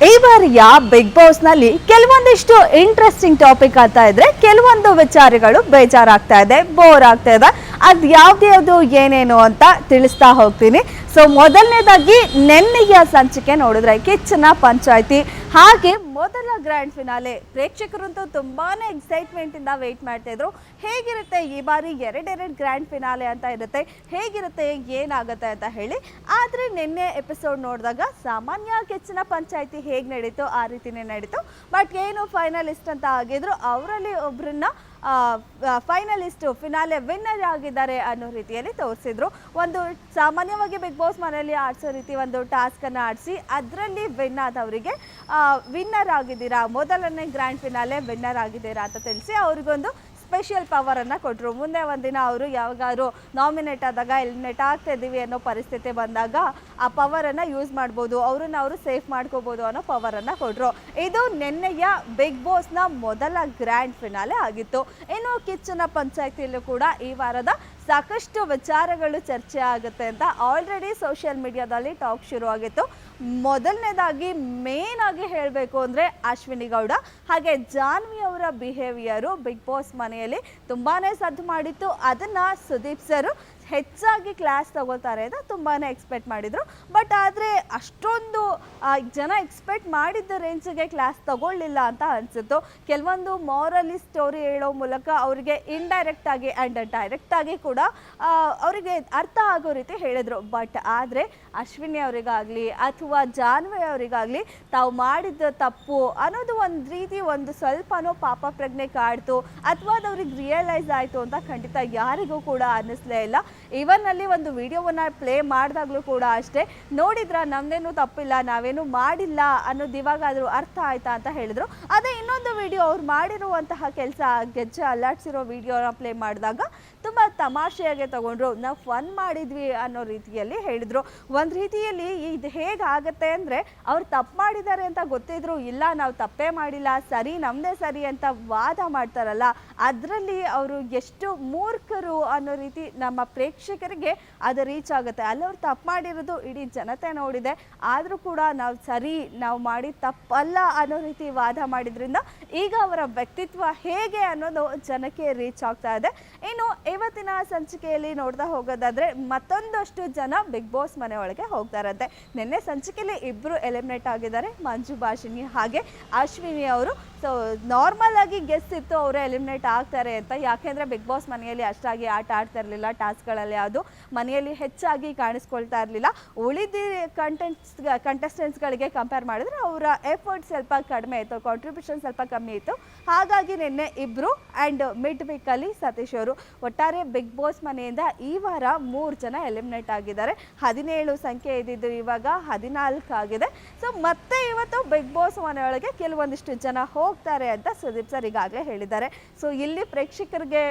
ಈ ಬಾರಿಯ big boss ನಲ್ಲಿ ಕೆಲವೊಂದಿಷ್ಟು ಇಂಟ್ರೆಸ್ಟಿಂಗ್ ಟಾಪಿಕ್ ಆಗ್ತಾ ಇದ್ರೆ ಕೆಲವೊಂದು ವಿಚಾರಗಳು ಬೇಜಾರಾಗ್ತಾ ಇದೆ, ಬೋರ್ ಆಗ್ತಾ ಇದೆ. ಅದು ಯಾವ್ದು ಏನೇನು ಅಂತ ತಿಳಿಸ್ತಾ ಹೋಗ್ತೀನಿ. ಸೊ ಮೊದಲನೇದಾಗಿ ನೆನ್ನೆಯ ಸಂಚಿಕೆ ನೋಡಿದ್ರೆ ಕಿಚ್ಚನ ಪಂಚಾಯಿತಿ, ಹಾಗೆ ಮೊದಲ ಗ್ರ್ಯಾಂಡ್ ಫಿನಾಲೆ ಪ್ರೇಕ್ಷಕರಂತೂ ತುಂಬಾನೇ ಎಕ್ಸೈಟ್ಮೆಂಟ್ ಇಂದ ವೇಟ್ ಮಾಡ್ತಾ ಇದ್ರು. ಹೇಗಿರುತ್ತೆ ಈ ಬಾರಿ ಎರಡೆರಡು ಗ್ರ್ಯಾಂಡ್ ಫಿನಾಲೆ ಅಂತ ಇರುತ್ತೆ, ಹೇಗಿರುತ್ತೆ ಏನಾಗುತ್ತೆ ಅಂತ ಹೇಳಿ. ಆದ್ರೆ ನಿನ್ನೆ ಎಪಿಸೋಡ್ ನೋಡಿದಾಗ ಸಾಮಾನ್ಯ ಕಿಚ್ಚನ ಪಂಚಾಯಿತಿ ಹೇಗೆ ನಡೀತು ಆ ರೀತಿನೇ ನಡೀತು. ಬಟ್ ಏನು ಫೈನಲಿಸ್ಟ್ ಅಂತ ಆಗಿದ್ರು, ಅವರಲ್ಲಿ ಒಬ್ರನ್ನ ಫೈನಲಿಸ್ಟು ಫಿನಾಲೆ ವಿನ್ನರ್ ಆಗಿದ್ದಾರೆ ಅನ್ನೋ ರೀತಿಯಲ್ಲಿ ತೋರಿಸಿದ್ರು. ಒಂದು ಸಾಮಾನ್ಯವಾಗಿ ಬಿಗ್ ಬಾಸ್ ಮನೆಯಲ್ಲಿ ಆಡಿಸೋ ರೀತಿ ಒಂದು ಟಾಸ್ಕನ್ನು ಆಡಿಸಿ ಅದರಲ್ಲಿ ವಿನ್ ಆದವರಿಗೆ ವಿನ್ನರ್ ಆಗಿದ್ದೀರಾ, ಮೊದಲನೇ ಗ್ರ್ಯಾಂಡ್ ಫಿನಾಲೆ ವಿನ್ನರ್ ಆಗಿದ್ದೀರಾ ಅಂತ ತಿಳಿಸಿ ಅವ್ರಿಗೊಂದು ಸ್ಪೆಷಲ್ ಪವರನ್ನು ಕೊಟ್ಟರು. ಮುಂದೆ ಒಂದಿನ ಅವರು ಯಾವಾಗಾದ್ರು ನಾಮಿನೇಟ್ ಆದಾಗ ಎಲಿಮಿನೇಟ್ ಆಗ್ತಾ ಇದ್ದೀವಿ ಅನ್ನೋ ಪರಿಸ್ಥಿತಿ ಬಂದಾಗ ಆ ಪವರನ್ನು ಯೂಸ್ ಮಾಡ್ಬೋದು, ಅವ್ರನ್ನ ಅವರು ಸೇಫ್ ಮಾಡ್ಕೋಬೋದು ಅನ್ನೋ ಪವರನ್ನು ಕೊಟ್ಟರು. ಇದು ನಿನ್ನೆಯ ಬಿಗ್ ಬಾಸ್ನ ಮೊದಲ ಗ್ರ್ಯಾಂಡ್ ಫಿನಾಲೆ ಆಗಿತ್ತು. ಇನ್ನು ಕಿಚ್ಚನ ಪಂಚಾಯಿತಿಯಲ್ಲೂ ಕೂಡ ಈ ವಾರದ ಸಾಕಷ್ಟು ವಿಚಾರಗಳು ಚರ್ಚೆ ಆಗುತ್ತೆ ಅಂತ ಆಲ್ರೆಡಿ ಸೋಷಿಯಲ್ ಮೀಡಿಯಾದಲ್ಲಿ ಟಾಕ್ ಶುರು ಆಗಿತ್ತು. ಮೊದಲನೇದಾಗಿ ಮೇನ್ ಆಗಿ ಹೇಳಬೇಕು ಅಂದರೆ ಅಶ್ವಿನಿ ಗೌಡ ಹಾಗೆ ಜಾನ್ವಿ ಅವರ ಬಿಹೇವಿಯರು ಬಿಗ್ ಬಾಸ್ ಮನೆಯಲ್ಲಿ ತುಂಬಾ ಸದ್ದು ಮಾಡಿತ್ತು. ಅದನ್ನು ಸುದೀಪ್ ಸರ್ ಹೆಚ್ಚಾಗಿ ಕ್ಲಾಸ್ ತಗೋತಾರೆ ಅಂತ ತುಂಬಾ ಎಕ್ಸ್ಪೆಕ್ಟ್ ಮಾಡಿದರು. ಬಟ್ ಆದರೆ ಅಷ್ಟೊಂದು ಜನ ಎಕ್ಸ್ಪೆಕ್ಟ್ ಮಾಡಿದ್ದ ರೇಂಜಿಗೆ ಕ್ಲಾಸ್ ತಗೊಳ್ಳಿಲ್ಲ ಅಂತ ಅನಿಸುತ್ತು. ಕೆಲವೊಂದು ಮಾರಲಿ ಸ್ಟೋರಿ ಹೇಳೋ ಮೂಲಕ ಅವರಿಗೆ ಇಂಡೈರೆಕ್ಟಾಗಿ ಆ್ಯಂಡ್ ಡೈರೆಕ್ಟಾಗಿ ಕೂಡ ಅವರಿಗೆ ಅರ್ಥ ಆಗೋ ರೀತಿ ಹೇಳಿದರು. ಬಟ್ ಆದರೆ ಅಶ್ವಿನಿ ಅವರಿಗಾಗಲಿ ಅಥವಾ ಜಾನ್ವಿ ಅವರಿಗಾಗಲಿ ತಾವು ಮಾಡಿದ್ದ ತಪ್ಪು ಅನ್ನೋದು ಒಂದು ರೀತಿ ಒಂದು ಸ್ವಲ್ಪನೋ ಪಾಪ ಪ್ರಜ್ಞೆ ಕಾಡ್ತು ಅಥವಾ ಅದು ಅವ್ರಿಗೆ ರಿಯಲೈಸ್ ಆಯಿತು ಅಂತ ಖಂಡಿತ ಯಾರಿಗೂ ಕೂಡ ಅನ್ನಿಸ್ಲೇ ಇಲ್ಲ. ಇವನ್ ಅಲ್ಲಿ ಒಂದು ವಿಡಿಯೋವನ್ನ ಪ್ಲೇ ಮಾಡಿದಾಗಲೂ ಕೂಡ ಅಷ್ಟೇ, ನೋಡಿದ್ರ ನಮ್ದೇನು ತಪ್ಪಿಲ್ಲ, ನಾವೇನು ಮಾಡಿಲ್ಲ ಅನ್ನೋದು ಇವಾಗಾದರೂ ಅರ್ಥ ಆಯ್ತಾ ಅಂತ ಹೇಳಿದ್ರು. ಅದೇ ಇನ್ನೊಂದು ವಿಡಿಯೋ ಅವ್ರು ಮಾಡಿರುವಂತಹ ಕೆಲಸ ಗೆಜ್ಜೆ ಅಲ್ಲಾಡ್ಸಿರೋ ವಿಡಿಯೋನ ಪ್ಲೇ ಮಾಡಿದಾಗ ತುಂಬ ತಮಾಷೆಯಾಗಿ ತಗೊಂಡ್ರು, ನಾವು ಫನ್ ಮಾಡಿದ್ವಿ ಅನ್ನೋ ರೀತಿಯಲ್ಲಿ ಹೇಳಿದ್ರು. ಒಂದು ರೀತಿಯಲ್ಲಿ ಇದು ಹೇಗಾಗತ್ತೆ ಅಂದರೆ ಅವ್ರು ತಪ್ಪು ಮಾಡಿದ್ದಾರೆ ಅಂತ ಗೊತ್ತಿದ್ರು, ಇಲ್ಲ ನಾವು ತಪ್ಪೇ ಮಾಡಿಲ್ಲ, ಸರಿ ನಮ್ಮದೇ ಸರಿ ಅಂತ ವಾದ ಮಾಡ್ತಾರಲ್ಲ, ಅದರಲ್ಲಿ ಅವರು ಎಷ್ಟು ಮೂರ್ಖರು ಅನ್ನೋ ರೀತಿ ನಮ್ಮ ಪ್ರೇಕ್ಷಕರಿಗೆ ಅದು ರೀಚ್ ಆಗುತ್ತೆ. ಅಲ್ಲಿ ಅವ್ರು ತಪ್ಪು ಮಾಡಿರೋದು ಇಡೀ ಜನತೆ ನೋಡಿದೆ, ಆದರೂ ಕೂಡ ನಾವು ಸರಿ ನಾವು ಮಾಡಿ ತಪ್ಪಲ್ಲ ಅನ್ನೋ ರೀತಿ ವಾದ ಮಾಡಿದ್ರಿಂದ ಈಗ ಅವರ ವ್ಯಕ್ತಿತ್ವ ಹೇಗೆ ಅನ್ನೋದು ಜನಕ್ಕೆ ರೀಚ್ ಆಗ್ತಾ ಇದೆ. ಇನ್ನು ಇವತ್ತಿನ ಸಂಚಿಕೆಯಲ್ಲಿ ನೋಡ್ತಾ ಹೋಗೋದಾದ್ರೆ ಮತ್ತೊಂದಷ್ಟು ಜನ ಬಿಗ್ ಬಾಸ್ ಮನೆ ಒಳಗೆ ಹೋಗ್ತಾರಂತೆ. ನಿನ್ನೆ ಸಂಚಿಕೆಯಲ್ಲಿ ಇಬ್ಬರು ಎಲಿಮಿನೇಟ್ ಆಗಿದ್ದಾರೆ, ಮಂಜು ಭಾಷಿಣಿ ಹಾಗೆ ಅಶ್ವಿನಿ ಅವರು. ಸೊ ನಾರ್ಮಲ್ ಆಗಿ ಗೆಸ್ ಇತ್ತು ಅವರೇ ಎಲಿಮಿನೇಟ್ ಆಗ್ತಾರೆ ಅಂತ, ಯಾಕೆಂದರೆ ಬಿಗ್ ಬಾಸ್ ಮನೆಯಲ್ಲಿ ಅಷ್ಟಾಗಿ ಆಟ ಆಡ್ತಾ ಇರಲಿಲ್ಲ, ಟಾಸ್ಕ್ಗಳಲ್ಲಿ ಯಾವುದು ಮನೆಯಲ್ಲಿ ಹೆಚ್ಚಾಗಿ ಕಾಣಿಸ್ಕೊಳ್ತಾ ಇರಲಿಲ್ಲ. ಉಳಿದ ಕಂಟೆಸ್ಟೆಂಟ್ಸ್ಗಳಿಗೆ ಕಂಪೇರ್ ಮಾಡಿದ್ರೆ ಅವರ ಎಫರ್ಟ್ ಸ್ವಲ್ಪ ಕಡಿಮೆ ಇತ್ತು, ಕಾಂಟ್ರಿಬ್ಯೂಷನ್ ಸ್ವಲ್ಪ ಕಮ್ಮಿ ಇತ್ತು. ಹಾಗಾಗಿ ನಿನ್ನೆ ಇಬ್ಬರು ಆ್ಯಂಡ್ ಮಿಡ್ ವೀಕಲ್ಲಿ ಸತೀಶ್ ಅವರು. ಒಟ್ಟಾರೆ ಬಿಗ್ ಬಾಸ್ ಮನೆಯಿಂದ ಈ ವಾರ 3 ಜನ ಎಲಿಮಿನೇಟ್ ಆಗಿದ್ದಾರೆ. 17 ಸಂಖ್ಯೆ ಇದ್ದಿದ್ದು ಇವಾಗ 14 ಆಗಿದೆ. ಸೊ ಮತ್ತೆ ಇವತ್ತು ಬಿಗ್ ಬಾಸ್ ಮನೆಯೊಳಗೆ ಕೆಲವೊಂದಿಷ್ಟು ಜನ ಹೋಗ್ತಾರೆ ಅಂತ ಸುದೀಪ್ ಸರ್ ಈಗಾಗಲೇ ಹೇಳಿದ್ದಾರೆ. ಸೊ ಇಲ್ಲಿ ಪ್ರೇಕ್ಷಕರಿಗೆ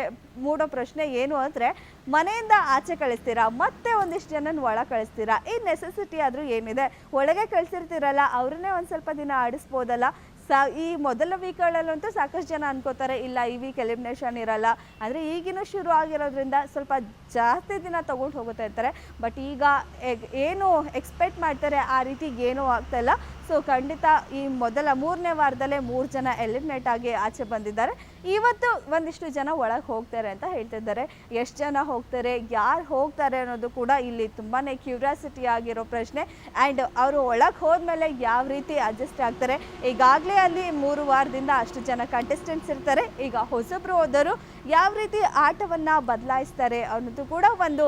ಮೂಡೋ ಪ್ರಶ್ನೆ ಏನು ಅಂದರೆ, ಮನೆಯಿಂದ ಆಚೆ ಕಳಿಸ್ತೀರಾ, ಮತ್ತೆ ಒಂದಿಷ್ಟು ಜನನ ಒಳ ಕಳಿಸ್ತೀರಾ, ಈ ನೆಸೆಸಿಟಿ ಆದರೂ ಏನಿದೆ? ಒಳಗೆ ಕಳಿಸಿರ್ತೀರಲ್ಲ ಅವ್ರನ್ನೇ ಒಂದು ಸ್ವಲ್ಪ ದಿನ ಆಡಿಸ್ಬೋದಲ್ಲ. ಈ ಮೊದಲ ವೀಕ್ಗಳಲ್ಲಂತೂ ಸಾಕಷ್ಟು ಜನ ಅನ್ಕೋತಾರೆ ಇಲ್ಲ ಈ ವೀಕ್ ಎಲಿಮಿನೇಷನ್ ಇರಲ್ಲ, ಅಂದರೆ ಈಗಿನ ಶುರು ಆಗಿರೋದ್ರಿಂದ ಸ್ವಲ್ಪ ಜಾಸ್ತಿ ದಿನ ತೊಗೊಂಡು ಹೋಗುತ್ತೆ ಅಂತಾರೆ. ಬಟ್ ಈಗ ಏನು ಎಕ್ಸ್ಪೆಕ್ಟ್ ಮಾಡ್ತಾರೆ ಆ ರೀತಿ ಏನೂ ಆಗ್ತಾಯಿಲ್ಲ. ಸೊ ಖಂಡಿತ ಈ ಮೊದಲ 3ನೇ ವಾರದಲ್ಲೇ 3 ಜನ ಎಲಿಮಿನೇಟ್ ಆಗಿ ಆಚೆ ಬಂದಿದ್ದಾರೆ. ಇವತ್ತು ಒಂದಿಷ್ಟು ಜನ ಒಳಗೆ ಹೋಗ್ತಾರೆ ಅಂತ ಹೇಳ್ತಿದ್ದಾರೆ. ಎಷ್ಟು ಜನ ಹೋಗ್ತಾರೆ, ಯಾರು ಹೋಗ್ತಾರೆ ಅನ್ನೋದು ಕೂಡ ಇಲ್ಲಿ ತುಂಬಾ ಕ್ಯೂರಿಯಾಸಿಟಿ ಆಗಿರೋ ಪ್ರಶ್ನೆ. ಆ್ಯಂಡ್ ಅವರು ಒಳಗೆ ಹೋದ್ಮೇಲೆ ಯಾವ ರೀತಿ ಅಡ್ಜಸ್ಟ್ ಆಗ್ತಾರೆ. ಈಗಾಗಲೇ ಅಲ್ಲಿ 3 ವಾರದಿಂದ ಅಷ್ಟು ಜನ ಕಂಟೆಸ್ಟೆಂಟ್ಸ್ ಇರ್ತಾರೆ. ಈಗ ಹೊಸಬ್ರು ಹೋದವರು ಯಾವ ರೀತಿ ಆಟವನ್ನು ಬದಲಾಯಿಸ್ತಾರೆ ಅನ್ನೋದು ಕೂಡ ಒಂದು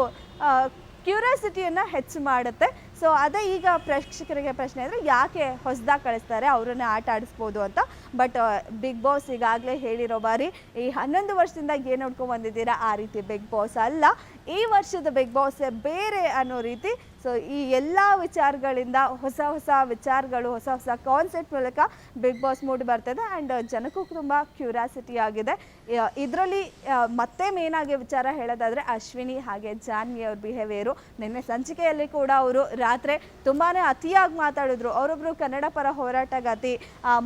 ಕ್ಯೂರಿಯಾಸಿಟಿಯನ್ನು ಹೆಚ್ಚು ಮಾಡುತ್ತೆ. ಸೊ ಅದೇ ಈಗ ಪ್ರೇಕ್ಷಕರಿಗೆ ಪ್ರಶ್ನೆ ಅಂದರೆ ಯಾಕೆ ಹೊಸದಾಗಿ ಕಳಿಸ್ತಾರೆ, ಅವರನ್ನೇ ಆಟ ಆಡಿಸ್ಬೋದು ಅಂತ. ಬಟ್ ಬಿಗ್ ಬಾಸ್ ಈಗಾಗಲೇ ಹೇಳಿರೋ ಬಾರಿ ಈ 11 ವರ್ಷದಿಂದ ಏನು ನೋಡ್ಕೊಂಡು ಬಂದಿದ್ದೀರಾ ಆ ರೀತಿ ಬಿಗ್ ಬಾಸ್ ಅಲ್ಲ, ಈ ವರ್ಷದ ಬಿಗ್ ಬಾಸೇ ಬೇರೆ ಅನ್ನೋ ರೀತಿ. ಸೊ ಈ ಎಲ್ಲ ವಿಚಾರಗಳಿಂದ ಹೊಸ ಹೊಸ ವಿಚಾರಗಳು, ಹೊಸ ಹೊಸ ಕಾನ್ಸೆಪ್ಟ್ ಮೂಲಕ ಬಿಗ್ ಬಾಸ್ ಮೂಡಿ ಬರ್ತದೆ. ಆ್ಯಂಡ್ ಜನಕ್ಕೂ ತುಂಬ ಕ್ಯೂರಿಯಾಸಿಟಿ ಆಗಿದೆ. ಇದರಲ್ಲಿ ಮತ್ತೆ ಮೇನಾಗಿ ವಿಚಾರ ಹೇಳೋದಾದರೆ ಅಶ್ವಿನಿ ಹಾಗೆ ಜಾನ್ವಿ ಅವ್ರ ಬಿಹೇವಿಯರು. ನಿನ್ನೆ ಸಂಚಿಕೆಯಲ್ಲಿ ಕೂಡ ಅವರು ರಾತ್ರಿ ತುಂಬಾ ಅತಿಯಾಗಿ ಮಾತಾಡಿದ್ರು. ಅವರೊಬ್ಬರು ಕನ್ನಡ ಪರ ಹೋರಾಟಗಾತಿ,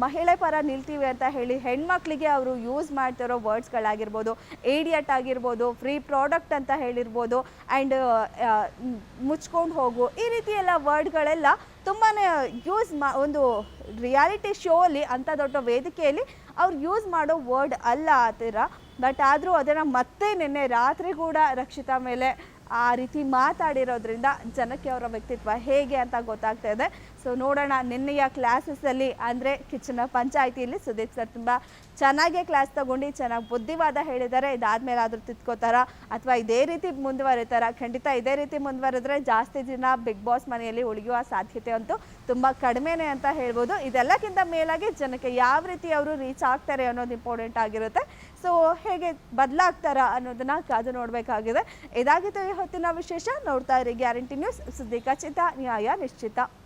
ಮಹಿಳೆ ಪರ ನಿಲ್ತೀವಿ ಅಂತ ಹೇಳಿ ಹೆಣ್ಮಕ್ಳಿಗೆ ಅವರು ಯೂಸ್ ಮಾಡ್ತಿರೋ ವರ್ಡ್ಸ್ಗಳಾಗಿರ್ಬೋದು, ಏಡಿಯಟ್ ಆಗಿರ್ಬೋದು, ಫ್ರೀ ಪ್ರಾಡಕ್ಟ್ ಅಂತ ಹೇಳಿರ್ಬೋದು, ಇರ್ಬೋದು ಆ್ಯಂಡ್ ಮುಚ್ಕೊಂಡು ಹೋಗು, ಈ ರೀತಿ ಎಲ್ಲ ವರ್ಡ್ಗಳೆಲ್ಲ ತುಂಬಾ ಒಂದು ರಿಯಾಲಿಟಿ ಶೋ ಅಲ್ಲಿ ಅಂಥ ದೊಡ್ಡ ವೇದಿಕೆಯಲ್ಲಿ ಅವ್ರು ಯೂಸ್ ಮಾಡೋ ವರ್ಡ್ ಅಲ್ಲ ಆ ಥರ. ಬಟ್ ಆದರೂ ಅದನ್ನು ಮತ್ತೆ ನಿನ್ನೆ ರಾತ್ರಿ ಕೂಡ ರಕ್ಷಿತಾ ಮೇಲೆ ಆ ರೀತಿ ಮಾತಾಡಿರೋದ್ರಿಂದ ಜನಕ್ಕೆ ಅವರ ವ್ಯಕ್ತಿತ್ವ ಹೇಗೆ ಅಂತ ಗೊತ್ತಾಗ್ತಾ ಇದೆ. ಸೊ ನೋಡೋಣ ನಿನ್ನೆಯ ಕ್ಲಾಸಸ್ಸಲ್ಲಿ ಅಂದರೆ ಕಿಚನ ಪಂಚಾಯಿತಿಯಲ್ಲಿ ಸುದೀಪ್ ಸರ್ ತುಂಬ ಚೆನ್ನಾಗೇ ಕ್ಲಾಸ್ ತಗೊಂಡು ಚೆನ್ನಾಗಿ ಬುದ್ಧಿವಾದ ಹೇಳಿದ್ದಾರೆ. ಇದಾದ್ಮೇಲೆ ಆದರೂ ತಿದ್ಕೋತಾರ ಅಥವಾ ಇದೇ ರೀತಿ ಮುಂದುವರಿತಾರ? ಖಂಡಿತ ಇದೇ ರೀತಿ ಮುಂದುವರೆದ್ರೆ ಜಾಸ್ತಿ ದಿನ ಬಿಗ್ ಬಾಸ್ ಮನೆಯಲ್ಲಿ ಉಳಿಯುವ ಸಾಧ್ಯತೆ ಅಂತೂ ತುಂಬ ಕಡಿಮೆನೇ ಅಂತ ಹೇಳ್ಬೋದು. ಇದೆಲ್ಲಕ್ಕಿಂತ ಮೇಲಾಗಿ ಜನಕ್ಕೆ ಯಾವ ರೀತಿ ಅವರು ರೀಚ್ ಆಗ್ತಾರೆ ಅನ್ನೋದು ಇಂಪಾರ್ಟೆಂಟ್ ಆಗಿರುತ್ತೆ. ಸೊ ಹೇಗೆ ಬದಲಾಗ್ತಾರ ಅನ್ನೋದನ್ನ ಕಾದು ನೋಡಬೇಕಾಗಿದೆ. ಇದಾಗಿತ್ತು ಈ ಹೊತ್ತಿನ ವಿಶೇಷ. ನೋಡ್ತಾ ಇರಿ ಗ್ಯಾರಂಟಿ ನ್ಯೂಸ್, ಸುದ್ದಿ ಖಚಿತ, ನ್ಯಾಯ ನಿಶ್ಚಿತ.